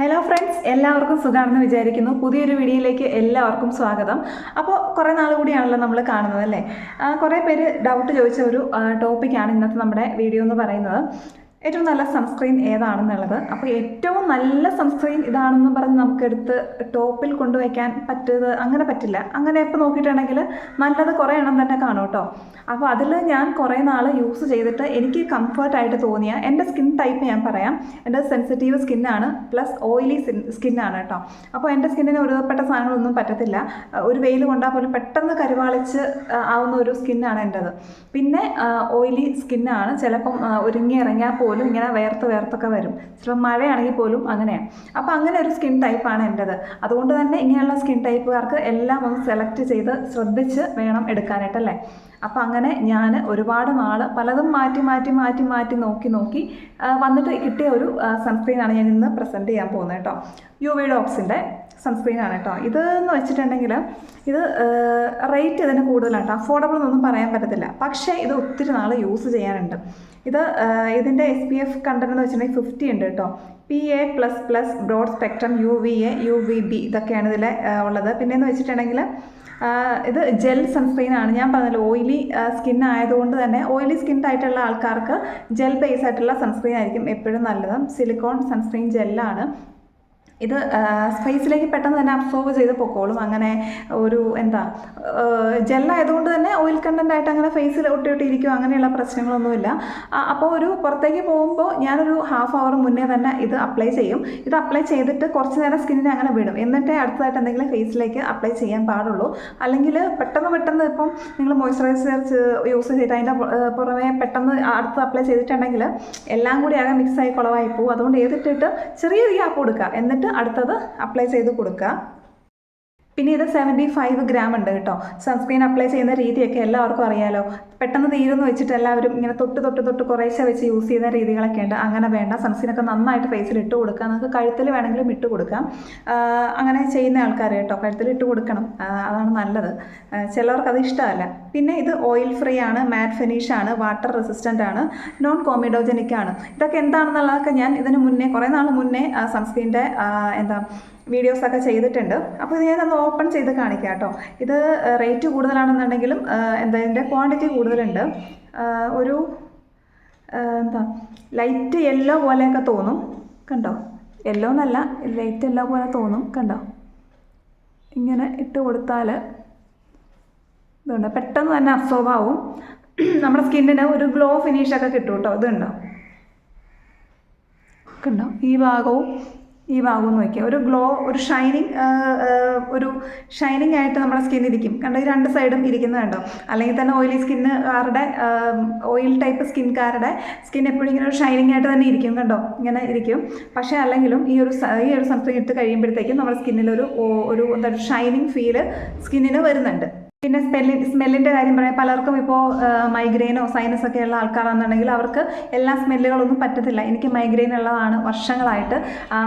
Hello friends, എല്ലാവർക്കും സുഖമാണെന്ന് വിചാരിക്കുന്നു. പുതിയൊരു വീഡിയോയിലേക്ക് എല്ലാവർക്കും സ്വാഗതം. അപ്പോൾ കുറേ നാൾ കൂടിയാണല്ലോ നമ്മൾ കാണുന്നത് അല്ലേ. കുറേ പേര് ഡൗട്ട് ചോദിച്ച ഒരു ടോപ്പിക്കാണ് ഇന്നത്തെ നമ്മുടെ വീഡിയോ എന്ന് പറയുന്നത്. ഏറ്റവും നല്ല സൺസ്ക്രീൻ ഏതാണെന്നുള്ളത്. അപ്പോൾ ഏറ്റവും നല്ല സൺസ്ക്രീൻ ഇതാണെന്ന് പറഞ്ഞ് നമുക്കെടുത്ത് ടോപ്പിൽ കൊണ്ടുവയ്ക്കാൻ അങ്ങനെ പറ്റില്ല. അങ്ങനെ ഇപ്പോൾ നോക്കിയിട്ടുണ്ടെങ്കിൽ നല്ലത് കുറേ എണ്ണം തന്നെ കാണും കേട്ടോ. അപ്പോൾ അതിൽ ഞാൻ കുറേ നാൾ യൂസ് ചെയ്തിട്ട് എനിക്ക് കംഫർട്ടായിട്ട് തോന്നിയ എൻ്റെ സ്കിൻ ടൈപ്പ് ഞാൻ പറയാം. എൻ്റെ സെൻസിറ്റീവ് സ്കിന്നാണ്, പ്ലസ് ഓയിലി സ്കിന്നാണ് കേട്ടോ. അപ്പോൾ എൻ്റെ സ്കിന്നിന് ഒരുപ്പെട്ട സാധനങ്ങളൊന്നും പറ്റത്തില്ല. ഒരു വെയിൽ കൊണ്ടാൽ പോലും പെട്ടെന്ന് കരുവാളിച്ച് ആവുന്ന ഒരു സ്കിന്നാണ് എൻ്റേത്. പിന്നെ ഓയിലി സ്കിന്നാണ്. ചിലപ്പം ഒരുങ്ങി ഇറങ്ങിയാൽ പോലും ഇങ്ങനെ വേർത്തൊക്കെ വരും. ചിലപ്പോൾ മഴയാണെങ്കിൽ പോലും അങ്ങനെയാണ്. അപ്പോൾ അങ്ങനെ ഒരു സ്കിൻ ടൈപ്പാണ് എൻ്റേത്. അതുകൊണ്ട് തന്നെ ഇങ്ങനെയുള്ള സ്കിൻ ടൈപ്പുകാർക്ക് എല്ലാം ഒന്ന് സെലക്ട് ചെയ്ത് ശ്രദ്ധിച്ച് വേണം എടുക്കാനായിട്ടല്ലേ. അപ്പോൾ അങ്ങനെ ഞാൻ ഒരുപാട് നാൾ പലതും മാറ്റി നോക്കി വന്നിട്ട് കിട്ടിയ ഒരു സൺസ്ക്രീനാണ് ഞാൻ ഇന്ന് പ്രസൻറ്റ് ചെയ്യാൻ പോകുന്നത് കേട്ടോ. UV ഡോക്സിൻ്റെ സൺസ്ക്രീനാണ് കേട്ടോ. ഇതെന്ന് വെച്ചിട്ടുണ്ടെങ്കിൽ ഇത് റേറ്റ് ഇതിന് കൂടുതലാണ് കേട്ടോ. അഫോർഡബിൾ എന്നൊന്നും പറയാൻ പറ്റത്തില്ല. പക്ഷേ ഇത് ഒത്തിരി നാൾ യൂസ് ചെയ്യാനുണ്ട്. ഇതിൻ്റെ SPF കണ്ടന്റ് എന്ന് വെച്ചിട്ടുണ്ടെങ്കിൽ 50 ഉണ്ട് കേട്ടോ. PA++ broad spectrum, UVA, UVB ഇതൊക്കെയാണ് ഇതിൽ ഉള്ളത്. പിന്നെയെന്ന് വെച്ചിട്ടുണ്ടെങ്കിൽ ഇത് ജെൽ സൺസ്ക്രീനാണ്. ഞാൻ പറഞ്ഞല്ലോ, ഓയിലി സ്കിൻ ആയതുകൊണ്ട് തന്നെ ഓയിലി സ്കിൻ ആയിട്ടുള്ള ആൾക്കാർക്ക് ജെൽ ബേസ് ആയിട്ടുള്ള സൺസ്ക്രീൻ ആയിരിക്കും എപ്പോഴും നല്ലത്. സിലിക്കോൺ സൺസ്ക്രീൻ ജെല്ലാണ്. ഇത് ഫേസിലേക്ക് പെട്ടെന്ന് തന്നെ അബ്സോർവ് ചെയ്ത് പൊക്കോളും. അങ്ങനെ ഒരു ജെല്ലായതുകൊണ്ട് തന്നെ ഓയിൽ കണ്ടൻ്റ് ആയിട്ട് അങ്ങനെ ഫേസിൽ ഒട്ടിയിരിക്കും, അങ്ങനെയുള്ള പ്രശ്നങ്ങളൊന്നുമില്ല. അപ്പോൾ ഒരു പുറത്തേക്ക് പോകുമ്പോൾ ഞാനൊരു ഹാഫ് അവർ മുന്നേ തന്നെ ഇത് അപ്ലൈ ചെയ്യും. ഇത് അപ്ലൈ ചെയ്തിട്ട് കുറച്ച് നേരം സ്കിന്നിനെ അങ്ങനെ വിടും. എന്നിട്ടേ അടുത്തതായിട്ട് എന്തെങ്കിലും ഫേസിലേക്ക് അപ്ലൈ ചെയ്യാൻ പാടുള്ളൂ. അല്ലെങ്കിൽ പെട്ടെന്ന് ഇപ്പം നിങ്ങൾ മോയ്സ്ചറൈസർ യൂസ് ചെയ്തിട്ട് അതിൻ്റെ പുറമെ പെട്ടെന്ന് അടുത്ത് അപ്ലൈ ചെയ്തിട്ടുണ്ടെങ്കിൽ എല്ലാം കൂടി ആകെ മിക്സായി കുളവായി പോകും. അതുകൊണ്ട് ഏതിട്ടിട്ട് ചെറിയ ഗ്യാപ്പ് കൊടുക്കുക, എന്നിട്ട് അടുത്തത് അപ്ലൈ ചെയ്ത് കൊടുക്കുക. പിന്നെ ഇത് 75 ഗ്രാം ഉണ്ട് കേട്ടോ. സൺസ്ക്രീൻ അപ്ലൈ ചെയ്യുന്ന രീതിയൊക്കെ എല്ലാവർക്കും അറിയാലോ. പെട്ടെന്ന് തീരുമെന്ന് വെച്ചിട്ട് എല്ലാവരും ഇങ്ങനെ തൊട്ട് കുറേശ്ശെ വെച്ച് യൂസ് ചെയ്യുന്ന രീതികളൊക്കെ ഉണ്ട്. അങ്ങനെ വേണ്ട. സൺസ്ക്രീനൊക്കെ നന്നായിട്ട് ഫേസിൽ ഇട്ട് കൊടുക്കുക. നമുക്ക് കഴുത്തിൽ വേണമെങ്കിലും ഇട്ട് കൊടുക്കാം. അങ്ങനെ ചെയ്യുന്ന ആൾക്കാർ കേട്ടോ, കഴുത്തിൽ ഇട്ട് കൊടുക്കണം, അതാണ് നല്ലത്. ചിലവർക്കത് ഇഷ്ടമല്ല. പിന്നെ ഇത് ഓയിൽ ഫ്രീ ആണ്, മാറ്റ് ഫിനിഷാണ്, വാട്ടർ റെസിസ്റ്റൻ്റ് ആണ്, നോൺ കോമിഡോജനിക് ആണ്. ഇതൊക്കെ എന്താണെന്നുള്ളതൊക്കെ ഞാൻ ഇതിന് മുന്നേ കുറേ നാൾ മുന്നേ സൺസ്ക്രീൻ്റെ വീഡിയോസൊക്കെ ചെയ്തിട്ടുണ്ട്. അപ്പോൾ ഇത് ഞാനൊന്ന് ഓപ്പൺ ചെയ്ത് കാണിക്കാം കേട്ടോ. ഇത് റേറ്റ് കൂടുതലാണെന്നുണ്ടെങ്കിലും ഇതിൻ്റെ ക്വാണ്ടിറ്റി കൂടുതലുണ്ട്. ഒരു ലൈറ്റ് യെല്ലോ പോലെയൊക്കെ തോന്നും കണ്ടോ. യെല്ലോ എന്നല്ല, ലൈറ്റ് യെല്ലോ പോലെ തോന്നും കണ്ടോ. ഇങ്ങനെ ഇട്ട് കൊടുത്താൽ ഇതുണ്ട്, പെട്ടെന്ന് തന്നെ അബ്സോർബ് ആവും. നമ്മുടെ സ്കിന്നിന് ഒരു ഗ്ലോ ഫിനിഷൊക്കെ കിട്ടും കേട്ടോ. ഇതുണ്ടോ കണ്ടോ. ഈ ഭാഗവും നോക്കിയാൽ ഒരു ഗ്ലോ, ഒരു ഷൈനിങ് ആയിട്ട് നമ്മുടെ സ്കിൻ ഇരിക്കും കണ്ടോ. ഈ രണ്ട് സൈഡും ഇരിക്കുന്നത് കണ്ടോ. അല്ലെങ്കിൽ തന്നെ ഓയിലി സ്കിന്നുകാരുടെ, ഓയിൽ ടൈപ്പ് സ്കിൻകാരുടെ സ്കിൻ എപ്പോഴും ഇങ്ങനെ ഒരു ഷൈനിങ് ആയിട്ട് തന്നെ ഇരിക്കും കണ്ടോ, ഇങ്ങനെ ഇരിക്കും. പക്ഷേ അല്ലെങ്കിലും ഈ ഒരു സൺസ്ക്രീൻ ഇട്ട് കഴിയുമ്പോഴത്തേക്കും നമ്മുടെ സ്കിന്നിൽ ഒരു ഷൈനിങ് ഫീല് സ്കിന്നിന് വരുന്നുണ്ട്. പിന്നെ സ്മെല്ലിൻ്റെ കാര്യം പറയാം. പലർക്കും ഇപ്പോൾ മൈഗ്രെയിനോ സൈനസൊക്കെ ഉള്ള ആൾക്കാരാണെന്നുണ്ടെങ്കിൽ അവർക്ക് എല്ലാ സ്മെല്ലുകളൊന്നും പറ്റത്തില്ല. എനിക്ക് മൈഗ്രെയിൻ ഉള്ളതാണ് വർഷങ്ങളായിട്ട്.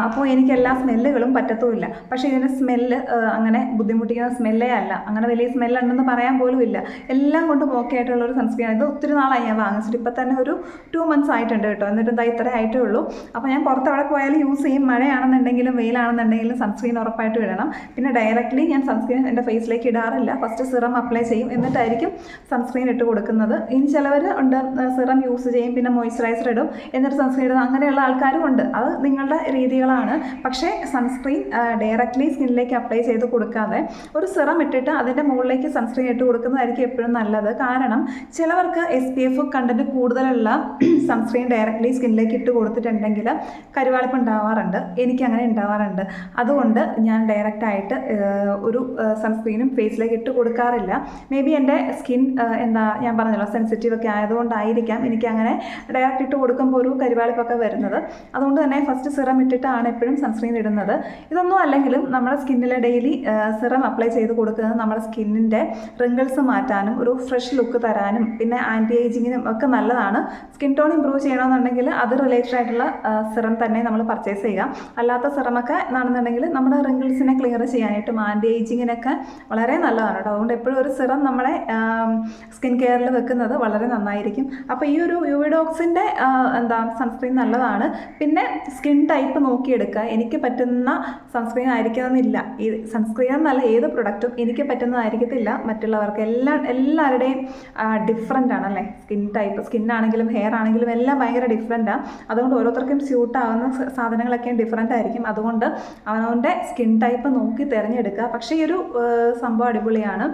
അപ്പോൾ എനിക്ക് എല്ലാ സ്മെല്ലുകളും പറ്റത്തുമില്ല. പക്ഷേ ഇതിൻ്റെ സ്മെല്ല് അങ്ങനെ ബുദ്ധിമുട്ടിക്കുന്ന സ്മെല്ലേ അല്ല. അങ്ങനെ വലിയ സ്മെല്ലുണ്ടെന്ന് പറയാൻ പോലും ഇല്ല. എല്ലാം കൊണ്ടും ഓക്കെ ആയിട്ടുള്ളൊരു സൺസ്ക്രീനാണ്. ഇത് ഒത്തിരി നാളായി ഞാൻ വാങ്ങിച്ചിട്ട്. ഇപ്പോൾ തന്നെ ഒരു 2 months ആയിട്ടുണ്ട് കേട്ടോ. എന്നിട്ട് ഇത്ര ആയിട്ടേ ഉള്ളൂ. അപ്പോൾ ഞാൻ പുറത്തവിടെ പോയാലും യൂസ് ചെയ്യും. മഴയാണെന്നുണ്ടെങ്കിലും വെയിലാണെന്നുണ്ടെങ്കിലും സൺസ്ക്രീൻ ഉറപ്പായിട്ട് ഇടണം. പിന്നെ ഡയറക്റ്റ്ലി ഞാൻ സൺസ്ക്രീൻ എൻ്റെ ഫേസിലേക്ക് ഇടാറില്ല. ഫസ്റ്റ് സിറം അപ്ലൈ ചെയ്യും, എന്നിട്ടായിരിക്കും സൺസ്ക്രീൻ ഇട്ട് കൊടുക്കുന്നത്. ഇനി ചിലവർ ഉണ്ട് സിറം യൂസ് ചെയ്യും, പിന്നെ മോയ്സ്ചറൈസർ ഇടും, എന്നിട്ട് സൺസ്ക്രീൻ ഇടും. അങ്ങനെയുള്ള ആൾക്കാരും ഉണ്ട്. അത് നിങ്ങളുടെ രീതികളാണ്. പക്ഷേ സൺസ്ക്രീൻ ഡയറക്റ്റ്ലി സ്കിന്നിലേക്ക് അപ്ലൈ ചെയ്ത് കൊടുക്കാതെ ഒരു സിറം ഇട്ടിട്ട് അതിൻ്റെ മുകളിലേക്ക് സൺസ്ക്രീൻ ഇട്ട് കൊടുക്കുന്നതായിരിക്കും എപ്പോഴും നല്ലത്. കാരണം ചിലവർക്ക് SPF കണ്ടന്റ് കൂടുതലുള്ള സൺസ്ക്രീൻ ഡയറക്റ്റ്ലി സ്കിന്നിലേക്ക് ഇട്ട് കൊടുത്തിട്ടുണ്ടെങ്കിൽ കരുവാളിപ്പ് ഉണ്ടാവാറുണ്ട്. എനിക്കങ്ങനെ ഉണ്ടാവാറുണ്ട്. അതുകൊണ്ട് ഞാൻ ഡയറക്റ്റായിട്ട് ഒരു സൺസ്ക്രീനും ഫേസിലേക്ക് ഇട്ട് കൊടുക്കാറില്ല. മേ ബി എൻ്റെ സ്കിൻ ഞാൻ പറഞ്ഞല്ലോ സെൻസിറ്റീവ് ഒക്കെ ആയതുകൊണ്ടായിരിക്കാം എനിക്കങ്ങനെ ഡയറക്റ്റ് ഇട്ട് കൊടുക്കുമ്പോൾ ഒരു കരുവാളിപ്പൊക്കെ വരുന്നത്. അതുകൊണ്ട് തന്നെ ഫസ്റ്റ് സിറം ഇട്ടിട്ടാണ് എപ്പോഴും സൺസ്ക്രീൻ ഇടുന്നത്. ഇതൊന്നും അല്ലെങ്കിലും നമ്മുടെ സ്കിന്നിൽ ഡെയിലി സിറം അപ്ലൈ ചെയ്ത് കൊടുക്കുന്നത് നമ്മുടെ സ്കിന്നിൻ്റെ റിങ്കിൾസ് മാറ്റാനും ഒരു ഫ്രഷ് ലുക്ക് തരാനും പിന്നെ ആൻറ്റി ഏജിങ്ങിനും ഒക്കെ നല്ലതാണ്. സ്കിൻ ടോൺ ഇമ്പ്രൂവ് ചെയ്യണമെന്നുണ്ടെങ്കിൽ അത് റിലേറ്റഡ് ആയിട്ടുള്ള സിറം തന്നെ നമ്മൾ പർച്ചേസ് ചെയ്യുക. അല്ലാത്ത സിറമൊക്കെ ആണെന്നുണ്ടെങ്കിൽ നമ്മുടെ റിങ്കിൾസിനെ ക്ലിയർ ചെയ്യാനായിട്ടും ആൻറ്റി ഏജിങ്ങിനൊക്കെ വളരെ നല്ലതാണ് കേട്ടോ. അതുകൊണ്ട് എപ്പോഴും ഒരു സിറം നമ്മളെ സ്കിൻ കെയറിൽ വെക്കുന്നത് വളരെ നന്നായിരിക്കും. അപ്പോൾ ഈ ഒരു യുവിഡോക്സിൻ്റെ സൺസ്ക്രീൻ നല്ലതാണ്. പിന്നെ സ്കിൻ ടൈപ്പ് നോക്കിയെടുക്കുക. എനിക്ക് പറ്റുന്ന സൺസ്ക്രീൻ ആയിരിക്കണമെന്നില്ല. ഈ സൺസ്ക്രീൻ എന്നല്ല, ഏത് പ്രൊഡക്റ്റും എനിക്ക് പറ്റുന്നതായിരിക്കത്തില്ല മറ്റുള്ളവർക്ക്. എല്ലാവരുടെയും ഡിഫറെൻ്റ് ആണല്ലേ. സ്കിൻ ടൈപ്പ്, സ്കിന്നാണെങ്കിലും ഹെയർ ആണെങ്കിലും എല്ലാം ഭയങ്കര ഡിഫറെൻറ്റാണ്. അതുകൊണ്ട് ഓരോരുത്തർക്കും സ്യൂട്ട് ആവുന്ന സാധനങ്ങളൊക്കെ ഡിഫറെൻ്റ് ആയിരിക്കും. അതുകൊണ്ട് അവനവൻ്റെ സ്കിൻ ടൈപ്പ് നോക്കി തിരഞ്ഞെടുക്കുക. പക്ഷേ ഈ ഒരു സംഭവം അടിപൊളിയാണ്.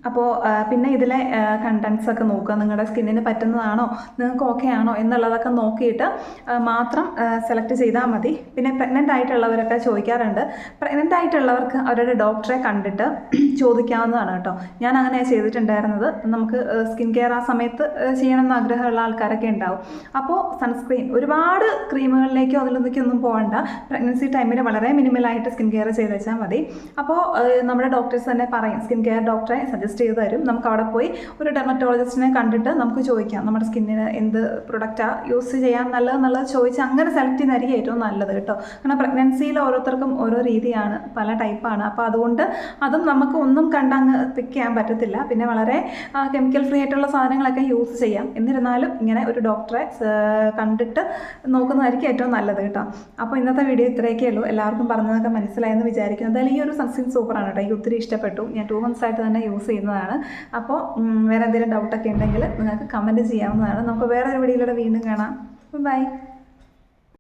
അപ്പോൾ പിന്നെ ഇതിലെ കണ്ടൻസ് ഒക്കെ നോക്കുക. നിങ്ങളുടെ സ്കിന്നിന് പറ്റുന്നതാണോ, നിങ്ങൾക്ക് ഓക്കെ ആണോ എന്നുള്ളതൊക്കെ നോക്കിയിട്ട് മാത്രം സെലക്ട് ചെയ്താൽ മതി. പിന്നെ പ്രഗ്നൻ്റ് ആയിട്ടുള്ളവരൊക്കെ ചോദിക്കാറുണ്ട്. പ്രഗ്നൻ്റ് ആയിട്ടുള്ളവർക്ക് അവരുടെ ഡോക്ടറെ കണ്ടിട്ട് ചോദിക്കാവുന്നതാണ് കേട്ടോ. ഞാൻ അങ്ങനെ ചെയ്തിട്ടുണ്ടായിരുന്നത്. നമുക്ക് സ്കിൻ കെയർ ആ സമയത്ത് ചെയ്യണമെന്ന് ആഗ്രഹമുള്ള ആൾക്കാരൊക്കെ ഉണ്ടാവും. അപ്പോൾ സൺസ്ക്രീൻ ഒരുപാട് ക്രീമുകളിലേക്കോ അതിലൊന്നും പോകണ്ട. പ്രഗ്നൻസി ടൈമിൽ വളരെ മിനിമലായിട്ട് സ്കിൻ കെയർ ചെയ്ത് വെച്ചാൽ മതി. അപ്പോൾ നമ്മുടെ ഡോക്ടേഴ്സ് തന്നെ പറയും, സ്കിൻ കെയർ ഡോക്ടറെ സജസ്റ്റ് ചെയ്ത് തരും. നമുക്ക് അവിടെ പോയി ഒരു ഡെർമറ്റോളജിസ്റ്റിനെ കണ്ടിട്ട് നമുക്ക് ചോദിക്കാം നമ്മുടെ സ്കിന്നിന് എന്ത് പ്രൊഡക്റ്റാണ് യൂസ് ചെയ്യാൻ നല്ലതെന്നുള്ളത് ചോദിച്ച് അങ്ങനെ സെലക്ട് ചെയ്യുന്നതായിരിക്കും ഏറ്റവും നല്ലത് കേട്ടോ. കാരണം പ്രഗ്നൻസിയിൽ ഓരോരുത്തർക്കും ഓരോ രീതിയാണ്, പല ടൈപ്പാണ്. അപ്പോൾ അതുകൊണ്ട് അതും നമുക്ക് ഒന്നും കണ്ടങ്ങ് പിക്ക് ചെയ്യാൻ പറ്റത്തില്ല. പിന്നെ വളരെ കെമിക്കൽ ഫ്രീ ആയിട്ടുള്ള സാധനങ്ങളൊക്കെ യൂസ് ചെയ്യാം. എന്നിരുന്നാലും ഇങ്ങനെ ഒരു ഡോക്ടറെ കണ്ടിട്ട് നോക്കുന്നതായിരിക്കും ഏറ്റവും നല്ലത് കേട്ടോ. അപ്പോൾ ഇന്നത്തെ വീഡിയോ ഇത്രയൊക്കെ ഉള്ളൂ. എല്ലാവർക്കും പറഞ്ഞതൊക്കെ മനസ്സിലായെന്ന് വിചാരിക്കുന്നു. എന്തായാലും ഈ ഒരു സൺസ്ക്രീൻ സൂപ്പറാണ് കേട്ടോ. എനിക്ക് ഒത്തിരി ഇഷ്ടപ്പെട്ടു. ഞാൻ 2 months ആയിട്ട് തന്നെ യൂസ് ചെയ്യുന്നതാണ്. അപ്പോൾ വേറെ എന്തെങ്കിലും ഡൗട്ടൊക്കെ ഉണ്ടെങ്കിൽ നിങ്ങൾക്ക് കമൻറ്റ് ചെയ്യാവുന്നതാണ്. നമുക്ക് വേറൊരു വീഡിയോയിലൂടെ വീണ്ടും കാണാം. ബൈ.